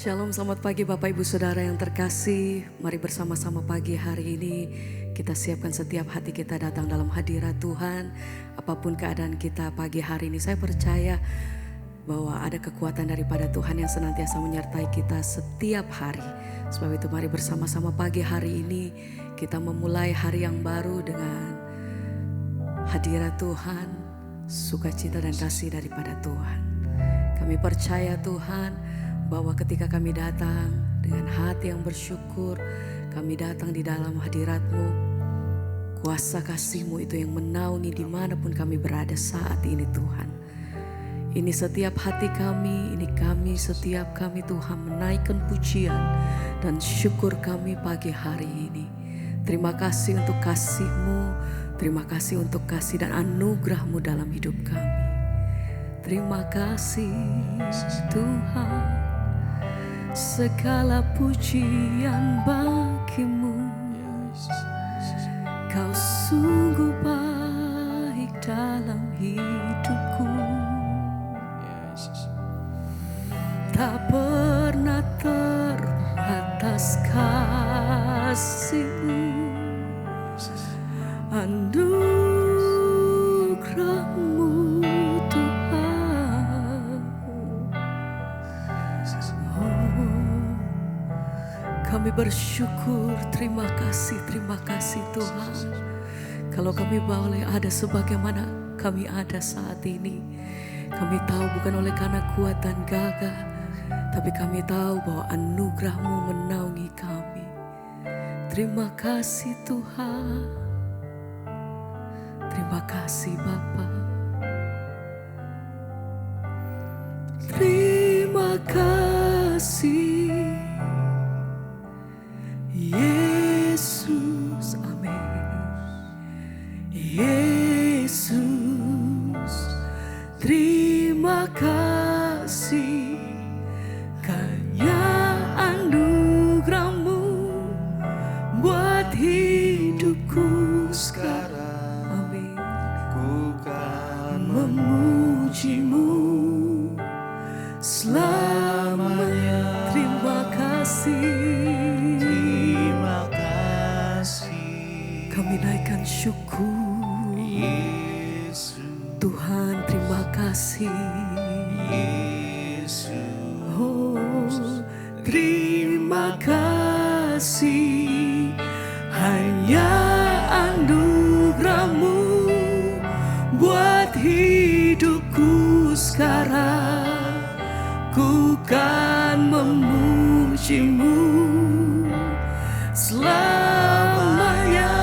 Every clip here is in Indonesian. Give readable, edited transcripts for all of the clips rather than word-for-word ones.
Shalom, selamat pagi Bapak Ibu Saudara yang terkasih. Mari bersama-sama pagi hari ini kita siapkan setiap hati kita datang dalam hadirat Tuhan. Apapun keadaan kita pagi hari ini, saya percaya bahwa ada kekuatan daripada Tuhan yang senantiasa menyertai kita setiap hari. Sebab itu mari bersama-sama pagi hari ini kita memulai hari yang baru dengan hadirat Tuhan, sukacita dan kasih daripada Tuhan. Kami percaya Tuhan bahwa ketika kami datang dengan hati yang bersyukur, kami datang di dalam hadirat-Mu, kuasa kasih-Mu itu yang menaungi dimanapun kami berada saat ini Tuhan. Ini setiap hati kami, ini kami, setiap kami Tuhan menaikkan pujian dan syukur kami pagi hari ini. Terima kasih untuk kasih-Mu, terima kasih untuk kasih dan anugerah-Mu dalam hidup kami. Terima kasih Tuhan, segala pujian bagi-Mu. Kau sungguh baik dalam hidupku, tak pernah terbatas kasih-Mu, anugerah-Mu Tuhan. Kami bersyukur, terima kasih Tuhan. Kalau kami boleh ada sebagaimana kami ada saat ini, kami tahu bukan oleh karena kuat dan gagah, tapi kami tahu bahwa anugerah-Mu menaungi kami. Terima kasih Tuhan, terima kasih Bapa. Terima kasih Yesus, amin. Yesus, terima kasih karena anugerah-Mu buat hidupku sekarang. Amin. Ku kan Memuji-Mu selamanya. Terima kasih. Kami naikkan syukur Yesus, Tuhan, terima kasih Yesus, oh, terima kasih. Hanya anugerah-Mu buat hidupku sekarang. Ku kan memuji-Mu selamanya.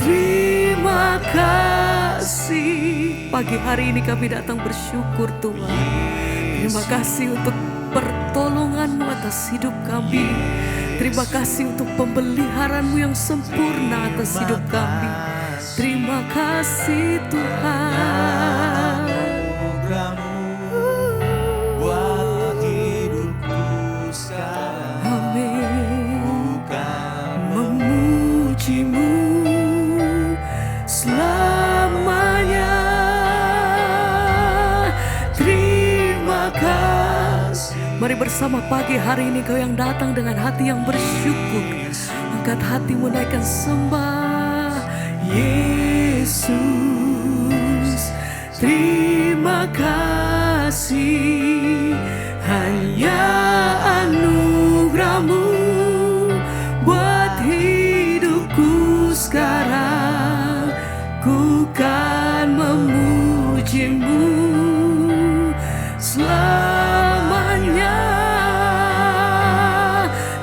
Terima kasih. Pagi hari ini kami datang bersyukur Tuhan. Terima kasih untuk pertolongan-Mu atas hidup kami. Terima kasih untuk pemeliharaan-Mu yang sempurna atas hidup kami. Terima kasih Tuhan. anugerah-Mu buat hidupku sekarang. Amin. Bukan Memuji-Mu selamanya. Terima kasih. Mari bersama pagi hari ini kau yang datang dengan hati yang bersyukur, angkat hatimu, naikkan sembah. Yesus, terima kasih. Hanya anugerah-Mu buat hidupku sekarang. Ku kan memuji-Mu selamanya.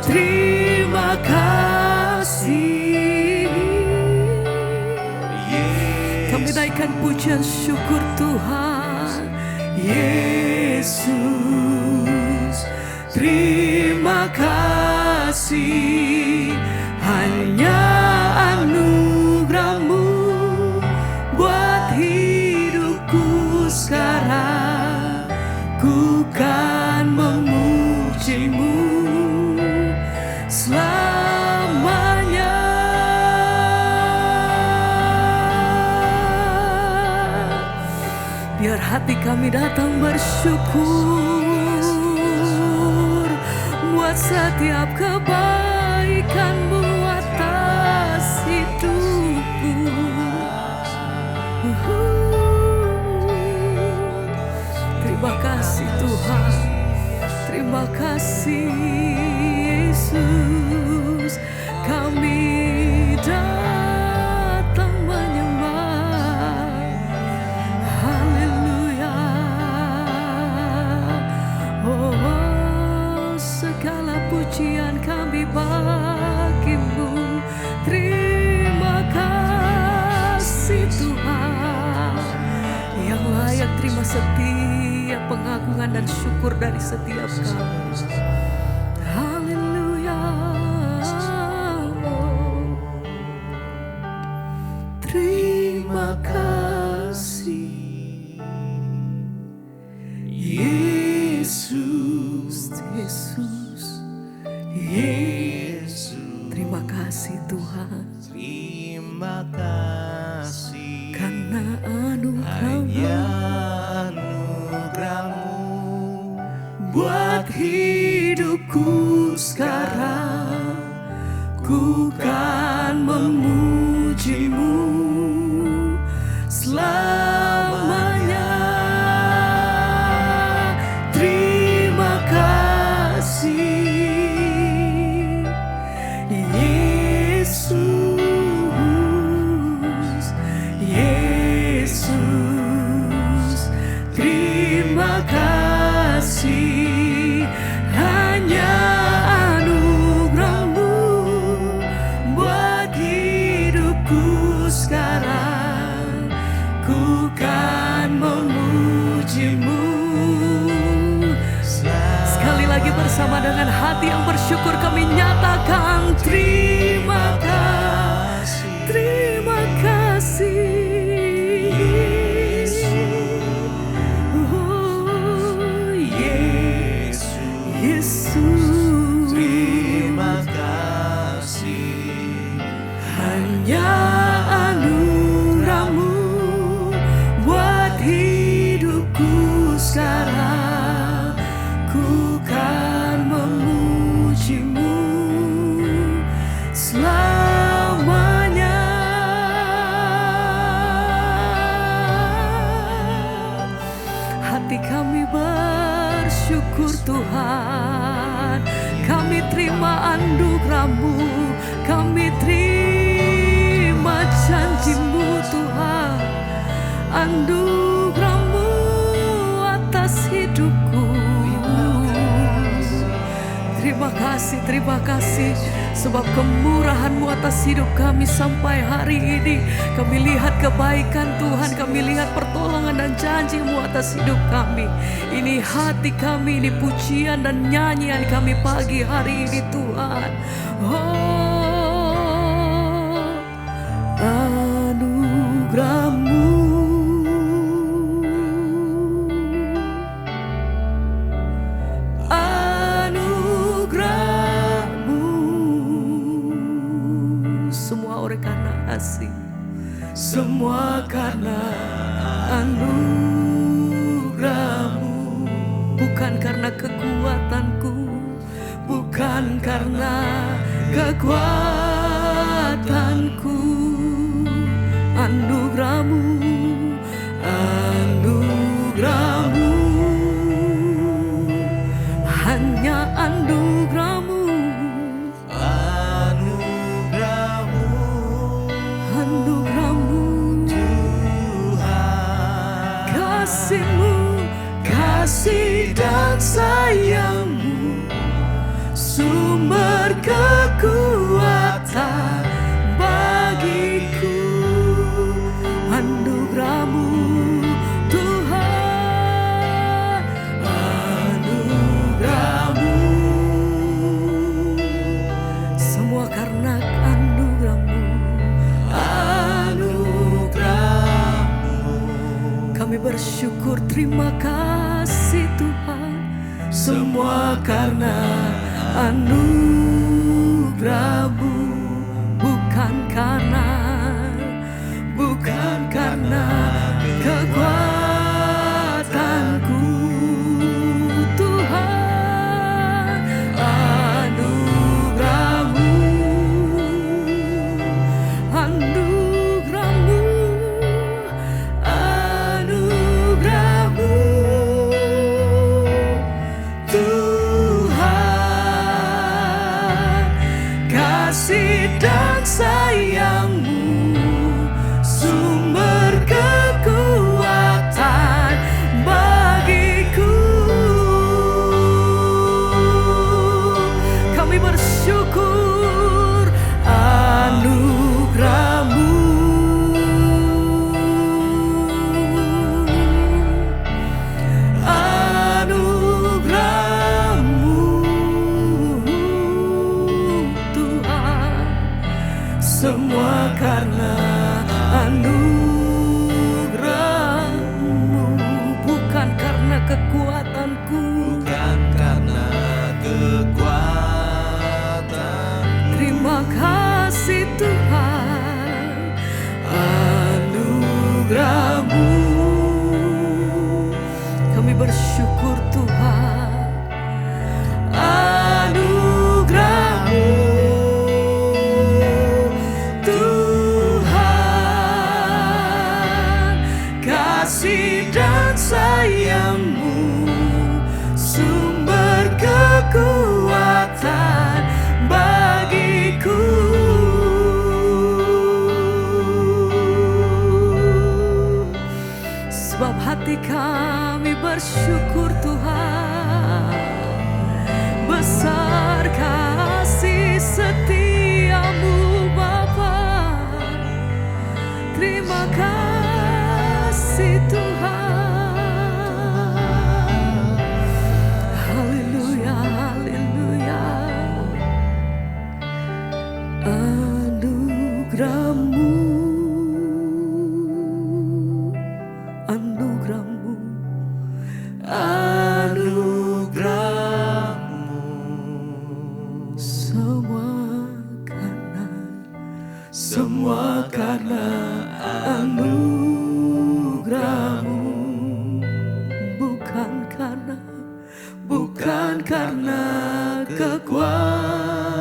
Terima kasih. Kami naikkan pujian syukur Tuhan. Yesus, terima kasih. Hanya anugerah-Mu buat hidupku sekarang. Ku kan memuji-Mu selamanya. Biar hati kami datang bersyukur. setiap kebaikan-Mu atas hidupku. Terima kasih Tuhan, terima kasih Yesus. Kami datang menyembah, haleluya. Oh, segala pujian kami bagi-Mu. Terima kasih Tuhan, yang layak terima setiap pengagungan dan syukur dari setiap kami. Haleluya. Terima kasih Yesus, Yesus, Yesus. Terima kasih Tuhan, Terima kasih karena hanya anugerah-Mu anugerah-Mu buat hidupku sekarang. Ku kan memuji-Mu selamanya. Terima kasih Yesus, Yesus. Terima kasih hanya anugerah-Mu buat hidupku sekarang. Ku kan memuji-Mu. Sekali lagi bersama dengan hati yang bersyukur kami nyatakan terima kasih, terima kasih. Oh, Yesus, Yesus. Terima kasih Hanya anugerah-Mu buat hidupku sekarang. Ku kan memuji-Mu selamanya. Hati kami bersyukur Tuhan, kami terima anugerah-Mu, kami terima janji-Mu Tuhan, anugerah-Mu atas hidupku. Terima kasih sebab kemurahan-Mu atas hidup kami sampai hari ini. Kami lihat kebaikan Tuhan, kami lihat pertolongan dan janji-Mu atas hidup kami. Ini hati kami, ini pujian dan nyanyian kami pagi hari ini Tuhan. Oh, anugerah-Mu, semua karena anugerah-Mu, bukan karena kekuatanku, bukan karena kekuatanku. Anugerah-Mu, anugerah-Mu, hanya anugerah-Mu. Kasih dan sayang-Mu, sumber kekuatan bagiku. Anugerah-Mu Tuhan, anugerah-Mu, semua karena anugerah-Mu, anugerah-Mu. Kami bersyukur, terima kasih Tuhan, semua karena anugerah-Mu, bukan karena kekuatanku Tuhan. kasih dan sayang-Mu, sumber kekuatan bagiku. Kami bersyukur anugerah-Mu, semua karena anugerah-Mu, bukan karena kekuatanku, bukan karena kekuatan. Terima kasih Tuhan, anugerah-Mu. Kami bersyukur Tuhan, anugerah-Mu. Kasih dan sayang-Mu, sumber kekuatan bagiku. Sebab hati kami bersyukur Tuhan, besar kasih setia-Mu Bapa. Terima kasih Tuhan. Haleluya, haleluya. Anugerah-Mu, anugerah-Mu, Anugerah-Mu, semua karena anugerah-Mu, bukan karena kekuatanku.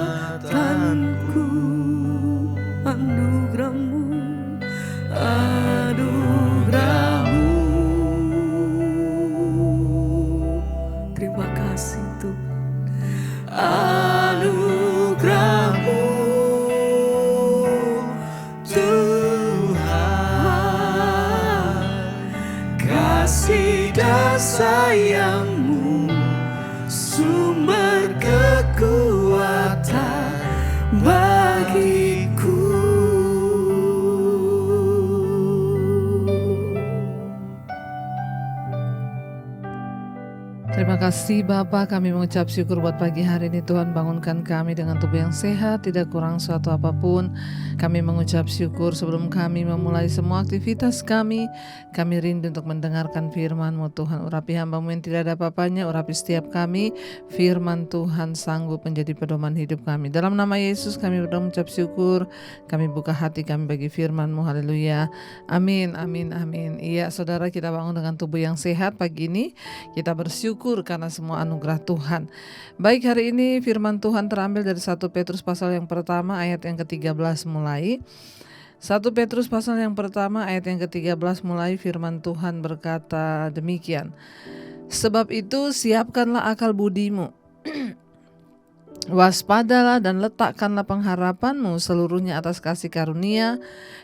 Anugerah-Mu, anugerah-Mu. Terima kasih Tuhan, anugerah-Mu Tuhan. Kasih dan sayang-Mu, sumber kekuatan bagiku. Terima kasih Bapa, kami mengucap syukur buat pagi hari ini. Tuhan bangunkan kami dengan tubuh yang sehat, tidak kurang suatu apapun. Kami mengucap syukur sebelum kami memulai semua aktivitas kami rindu untuk mendengarkan firman-Mu Tuhan. Urapi hamba-Mu yang tidak ada apa-apanya, urapi setiap kami. Firman Tuhan sanggup menjadi pedoman hidup kami. Dalam nama Yesus kami berdoa mengucap syukur. Kami buka hati kami bagi firman-Mu. Haleluya. Amin, amin, amin. Iya saudara, kita bangun dengan tubuh yang sehat pagi ini. Kita bersyukur karena semua anugerah Tuhan. Baik, hari ini firman Tuhan terambil dari 1 Petrus pasal yang pertama ayat yang ke-13 mulai. 1 Petrus pasal yang pertama ayat yang ke-13 mulai, firman Tuhan berkata demikian. Sebab itu siapkanlah akal budimu, waspadalah dan letakkanlah pengharapanmu seluruhnya atas kasih karunia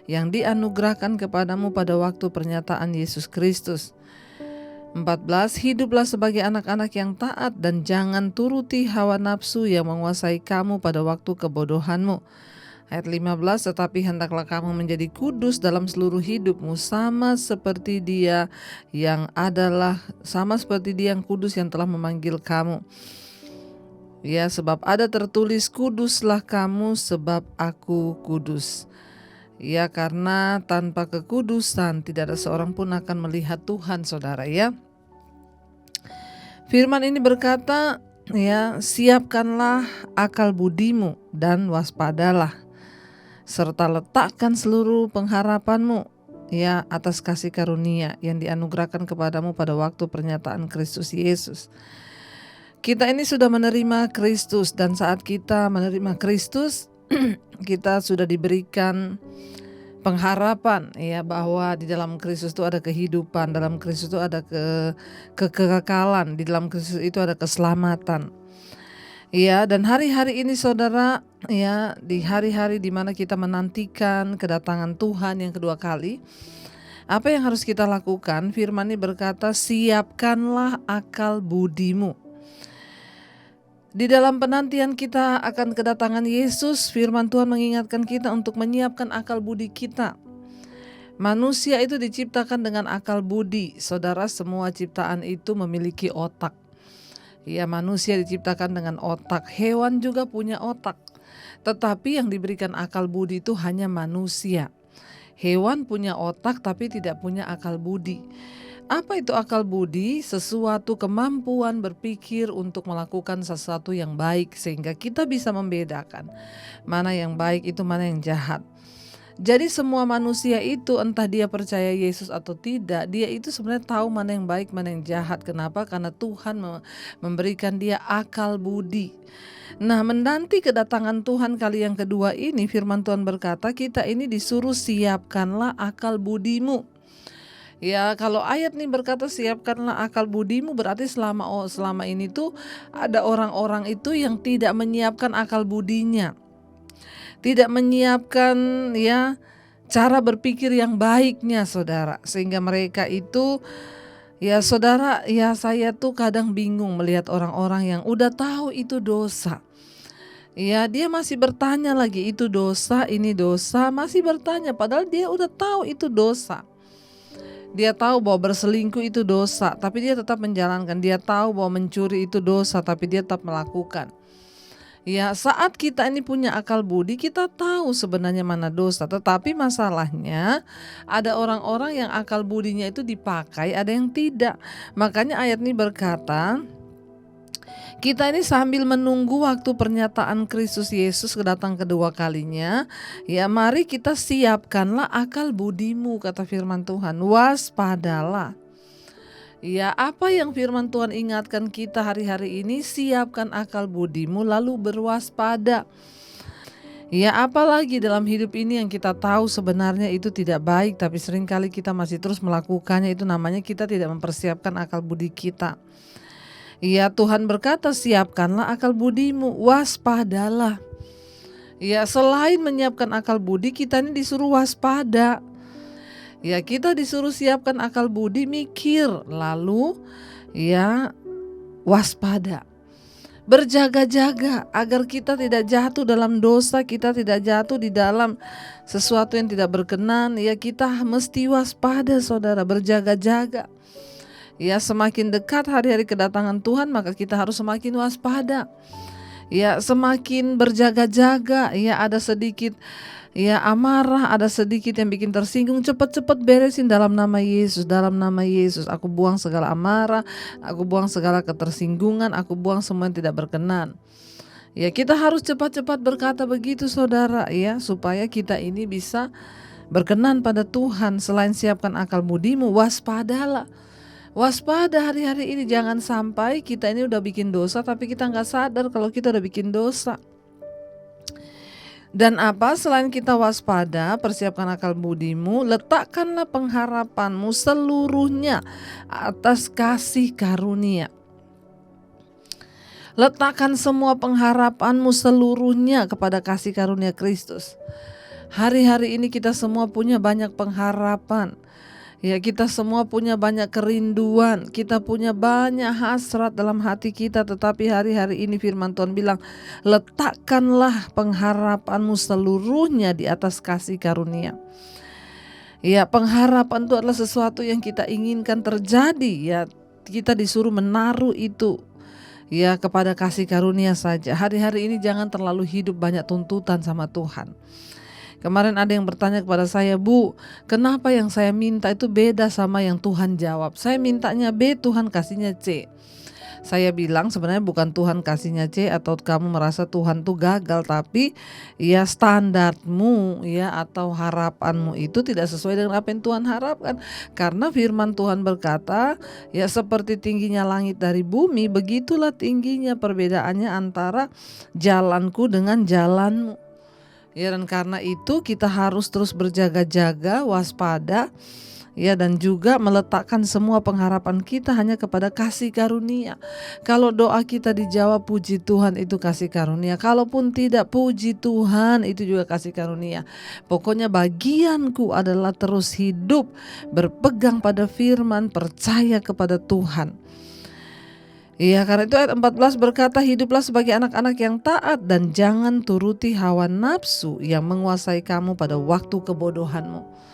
yang dianugerahkan kepadamu pada waktu pernyataan Yesus Kristus. 14. Hiduplah sebagai anak-anak yang taat dan jangan turuti hawa nafsu yang menguasai kamu pada waktu kebodohanmu. Ayat 15. Tetapi hendaklah kamu menjadi kudus dalam seluruh hidupmu, sama seperti Dia yang kudus yang telah memanggil kamu. Ya, sebab ada tertulis, kuduslah kamu sebab aku kudus. Ya, karena tanpa kekudusan tidak ada seorang pun akan melihat Tuhan, saudara ya. Firman ini berkata, ya, siapkanlah akal budimu dan waspadalah, serta letakkan seluruh pengharapanmu ya atas kasih karunia yang dianugerahkan kepadamu pada waktu pernyataan Kristus Yesus. Kita ini sudah menerima Kristus, dan saat kita menerima Kristus kita sudah diberikan pengharapan ya, bahwa di dalam Kristus itu ada kehidupan, dalam Kristus itu ada kekekalan, di dalam Kristus itu ada keselamatan. Ya, dan hari-hari ini saudara, ya, di hari-hari di mana kita menantikan kedatangan Tuhan yang kedua kali, apa yang harus kita lakukan? Firman ini berkata, siapkanlah akal budimu. Di dalam penantian kita akan kedatangan Yesus, firman Tuhan mengingatkan kita untuk menyiapkan akal budi kita. Manusia itu diciptakan dengan akal budi. Saudara, semua ciptaan itu memiliki otak. Ya, manusia diciptakan dengan otak, hewan juga punya otak. Tetapi yang diberikan akal budi itu hanya manusia. Hewan punya otak tapi tidak punya akal budi. Apa itu akal budi? Sesuatu kemampuan berpikir untuk melakukan sesuatu yang baik sehingga kita bisa membedakan mana yang baik itu mana yang jahat. Jadi semua manusia itu entah dia percaya Yesus atau tidak, dia itu sebenarnya tahu mana yang baik, mana yang jahat. Kenapa? Karena Tuhan memberikan dia akal budi. Nah, menanti kedatangan Tuhan kali yang kedua ini, firman Tuhan berkata kita ini disuruh siapkanlah akal budimu. Ya, kalau ayat ini berkata siapkanlah akal budimu, berarti selama ini tuh ada orang-orang itu yang tidak menyiapkan akal budinya. Tidak menyiapkan ya cara berpikir yang baiknya saudara. Sehingga mereka itu ya saudara, ya saya tuh kadang bingung melihat orang-orang yang udah tahu itu dosa. Ya, dia masih bertanya lagi itu dosa, ini dosa, masih bertanya padahal dia udah tahu itu dosa. Dia tahu bahwa berselingkuh itu dosa, tapi dia tetap menjalankan. Dia tahu bahwa mencuri itu dosa, tapi dia tetap melakukan. Ya, saat kita ini punya akal budi, kita tahu sebenarnya mana dosa. Tetapi masalahnya ada orang-orang yang akal budinya itu dipakai, ada yang tidak. Makanya ayat ini berkata, kita ini sambil menunggu waktu pernyataan Kristus Yesus kedatang kedua kalinya, ya mari kita siapkanlah akal budimu, kata firman Tuhan, waspadalah. Ya, apa yang firman Tuhan ingatkan kita hari-hari ini, siapkan akal budimu lalu berwaspada. Ya, apalagi dalam hidup ini yang kita tahu sebenarnya itu tidak baik, tapi seringkali kita masih terus melakukannya, itu namanya kita tidak mempersiapkan akal budi kita. Ya, Tuhan berkata siapkanlah akal budimu, waspadalah. Ya, selain menyiapkan akal budi, kita ini disuruh waspada. Ya, kita disuruh siapkan akal budi, mikir, lalu ya waspada. Berjaga-jaga agar kita tidak jatuh dalam dosa, kita tidak jatuh di dalam sesuatu yang tidak berkenan. Ya, kita mesti waspada saudara, berjaga-jaga. Ya, semakin dekat hari-hari kedatangan Tuhan, maka kita harus semakin waspada. Ya, semakin berjaga-jaga. Ya, ada sedikit ya amarah, ada sedikit yang bikin tersinggung, cepat-cepat beresin dalam nama Yesus. Dalam nama Yesus aku buang segala amarah, aku buang segala ketersinggungan, aku buang semua yang tidak berkenan. Ya, kita harus cepat-cepat berkata begitu saudara, ya, supaya kita ini bisa berkenan pada Tuhan. Selain siapkan akal budimu, waspadalah. Waspada hari-hari ini, jangan sampai kita ini udah bikin dosa tapi kita gak sadar kalau kita udah bikin dosa. Dan apa? Selain kita waspada, persiapkan akal budimu, letakkanlah pengharapanmu seluruhnya atas kasih karunia. Letakkan semua pengharapanmu seluruhnya kepada kasih karunia Kristus. Hari-hari ini kita semua punya banyak pengharapan. Ya, kita semua punya banyak kerinduan, kita punya banyak hasrat dalam hati kita, tetapi hari-hari ini firman Tuhan bilang, letakkanlah pengharapanmu seluruhnya di atas kasih karunia. Ya, pengharapan itu adalah sesuatu yang kita inginkan terjadi, ya kita disuruh menaruh itu ya kepada kasih karunia saja. Hari-hari ini jangan terlalu hidup banyak tuntutan sama Tuhan. Kemarin ada yang bertanya kepada saya, Bu, kenapa yang saya minta itu beda sama yang Tuhan jawab? Saya mintanya B, Tuhan kasihnya C. Saya bilang sebenarnya bukan Tuhan kasihnya C atau kamu merasa Tuhan tuh gagal, tapi ya standarmu ya atau harapanmu itu tidak sesuai dengan apa yang Tuhan harapkan. Karena firman Tuhan berkata, ya seperti tingginya langit dari bumi, begitulah tingginya perbedaannya antara jalanku dengan jalanmu. Ya, dan karena itu kita harus terus berjaga-jaga, waspada. Ya, dan juga meletakkan semua pengharapan kita hanya kepada kasih karunia. Kalau doa kita dijawab, puji Tuhan, itu kasih karunia. Kalaupun tidak, puji Tuhan, itu juga kasih karunia. Pokoknya bagianku adalah terus hidup, berpegang pada firman, percaya kepada Tuhan. Iya, karena itu ayat 14 berkata, hiduplah sebagai anak-anak yang taat dan jangan turuti hawa nafsu yang menguasai kamu pada waktu kebodohanmu.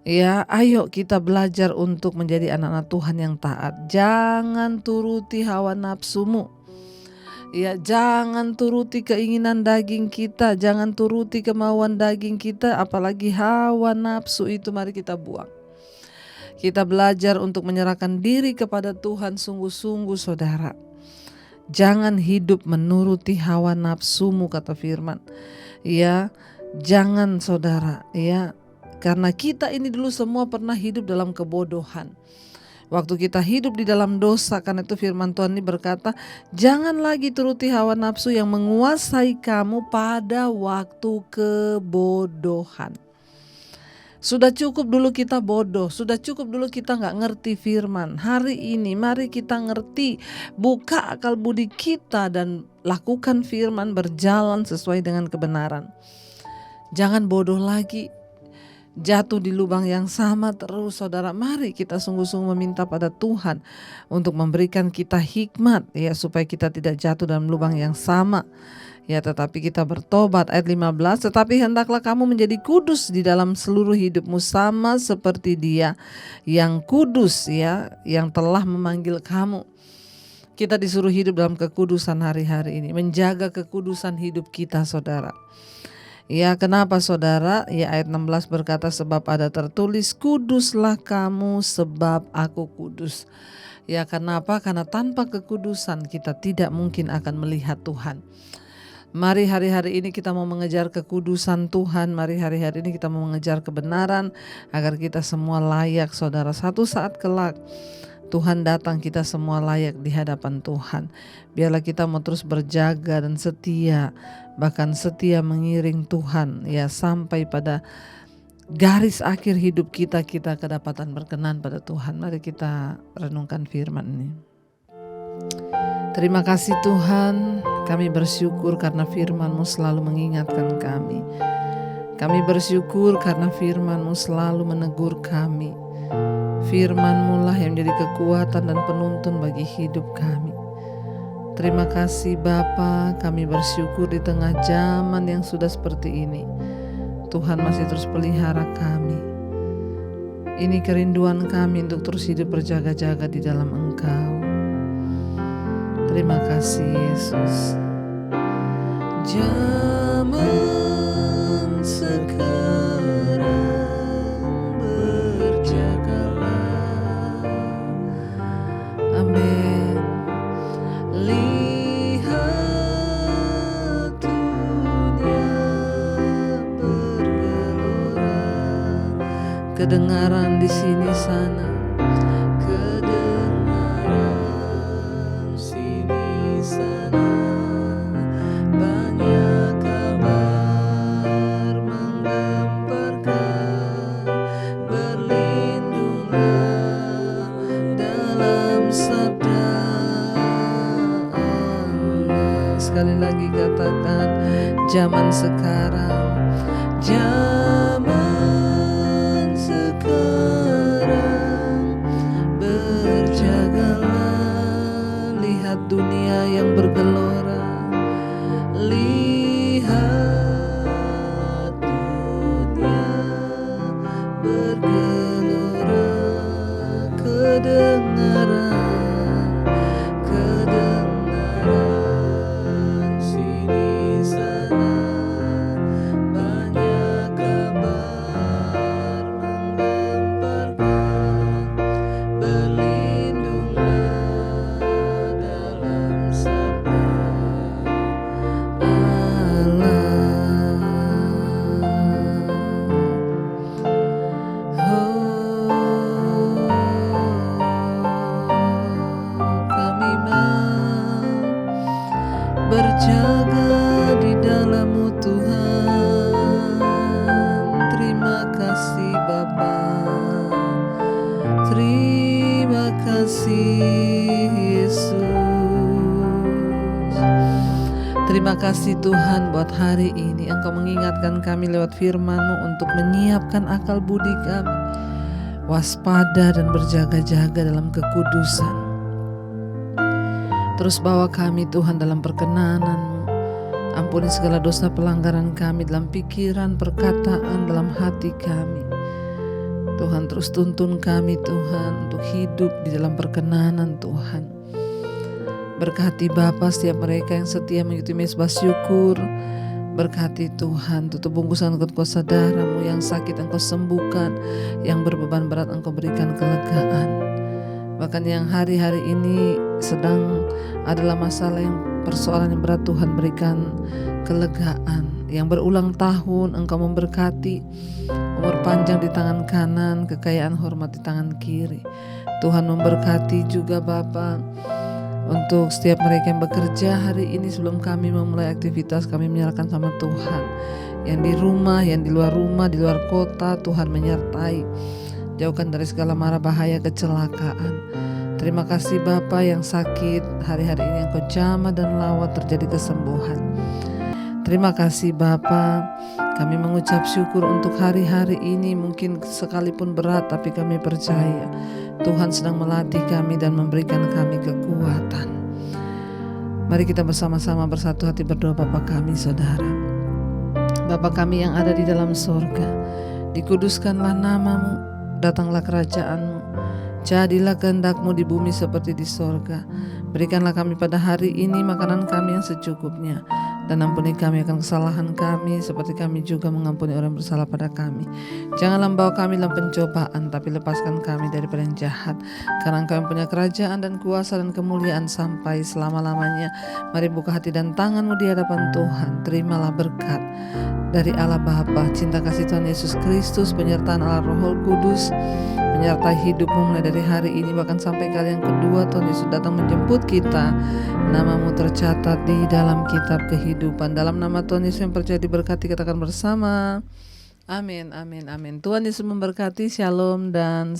Ya, ayo kita belajar untuk menjadi anak-anak Tuhan yang taat. Jangan turuti hawa nafsumu. Ya, jangan turuti keinginan daging kita, jangan turuti kemauan daging kita, apalagi hawa nafsu itu mari kita buang. Kita belajar untuk menyerahkan diri kepada Tuhan sungguh-sungguh, saudara. Jangan hidup menuruti hawa nafsumu, kata firman. Ya, jangan saudara, ya. Karena kita ini dulu semua pernah hidup dalam kebodohan. Waktu kita hidup di dalam dosa, karena itu firman Tuhan ini berkata, jangan lagi turuti hawa nafsu yang menguasai kamu pada waktu kebodohan. Sudah cukup dulu kita bodoh, sudah cukup dulu kita gak ngerti firman. Hari ini mari kita ngerti, buka akal budi kita dan lakukan firman, berjalan sesuai dengan kebenaran. Jangan bodoh lagi, jatuh di lubang yang sama terus, saudara. Mari kita sungguh-sungguh meminta pada Tuhan untuk memberikan kita hikmat, ya, supaya kita tidak jatuh dalam lubang yang sama, ya, tetapi kita bertobat. Ayat 15, tetapi hendaklah kamu menjadi kudus di dalam seluruh hidupmu, sama seperti Dia yang kudus, ya, yang telah memanggil kamu. Kita disuruh hidup dalam kekudusan hari-hari ini, menjaga kekudusan hidup kita, saudara. Ya, kenapa saudara? Ya, ayat 16 berkata, sebab ada tertulis, kuduslah kamu sebab aku kudus. Ya, kenapa? Karena tanpa kekudusan kita tidak mungkin akan melihat Tuhan. Mari hari-hari ini kita mau mengejar kekudusan Tuhan. Mari hari-hari ini kita mau mengejar kebenaran agar kita semua layak, saudara. Satu saat kelak Tuhan datang, kita semua layak di hadapan Tuhan. Biarlah kita mau terus berjaga dan setia, bahkan setia mengiring Tuhan, ya, sampai pada garis akhir hidup kita kedapatan berkenan pada Tuhan. Mari kita renungkan firman ini. Terima kasih Tuhan, kami bersyukur karena firman-Mu selalu mengingatkan kami. Kami bersyukur karena firman-Mu selalu menegur kami. Firman-Mu lah yang menjadi kekuatan dan penuntun bagi hidup kami. Terima kasih Bapa, kami bersyukur di tengah zaman yang sudah seperti ini, Tuhan masih terus pelihara kami. Ini kerinduan kami untuk terus hidup berjaga-jaga di dalam Engkau. Terima kasih Yesus. Zaman sekarang berjagalah. Amin. Lihat dunia bergelora, kedengaran di sini sana, kedengaran sini sana, banyak kabar menggemparkan, berlindunglah dalam sabda Allah. Sekali lagi katakan, zaman sekarang, zaman sekarang berjagalah. Lihat dunia yang bergelora, lihat dunia bergelora, kedengaran sini sana, banyak Yesus. Terima kasih Tuhan buat hari ini Engkau mengingatkan kami lewat firman-Mu untuk menyiapkan akal budi kami, waspada dan berjaga-jaga dalam kekudusan. Terus bawa kami Tuhan dalam perkenanan-Mu. Ampuni segala dosa pelanggaran kami dalam pikiran, perkataan, dalam hati kami. Tuhan terus tuntun kami Tuhan untuk hidup di dalam perkenanan Tuhan. Berkati Bapa setiap mereka yang setia mengikuti mezbah syukur. Berkati Tuhan, tutup bungkusan Engkau saudara-Mu yang sakit Engkau sembuhkan, yang berbeban berat Engkau berikan kelegaan. Bahkan yang hari-hari ini sedang adalah masalah yang persoalan yang berat, Tuhan berikan kelegaan. Yang berulang tahun Engkau memberkati, umur panjang di tangan kanan, kekayaan hormat di tangan kiri. Tuhan memberkati juga Bapa untuk setiap mereka yang bekerja hari ini. Sebelum kami memulai aktivitas, kami menyerahkan sama Tuhan. Yang di rumah, yang di luar rumah, di luar kota, Tuhan menyertai. Jauhkan dari segala mara bahaya kecelakaan. Terima kasih Bapa yang sakit, hari-hari ini Engkau jamah dan lawat terjadi kesembuhan. Terima kasih Bapa, kami mengucap syukur untuk hari-hari ini. Mungkin sekalipun berat, tapi kami percaya Tuhan sedang melatih kami dan memberikan kami kekuatan. Mari kita bersama-sama bersatu hati berdoa. Bapa kami saudara, Bapa kami yang ada di dalam sorga, dikuduskanlah nama-Mu, datanglah kerajaan-Mu, jadilah kehendak-Mu di bumi seperti di sorga. Berikanlah kami pada hari ini makanan kami yang secukupnya, dan ampuni kami akan kesalahan kami seperti kami juga mengampuni orang yang bersalah pada kami. Janganlah membawa kami dalam pencobaan, tapi lepaskan kami daripada yang jahat. Karena Engkau yang punya kerajaan dan kuasa dan kemuliaan sampai selama-lamanya. Mari buka hati dan tangan-Mu di hadapan Tuhan. Terimalah berkat dari Allah Bapa, cinta kasih Tuhan Yesus Kristus, penyertaan Allah Roh Kudus menyertai hidupmu mulai dari hari ini bahkan sampai kali yang kedua Tuhan Yesus datang menjemput kita. Nama-Mu tercatat di dalam kitab kehidupan. Dalam nama Tuhan Yesus yang percaya diberkati, katakan bersama, amin, amin, amin. Tuhan Yesus memberkati. Shalom dan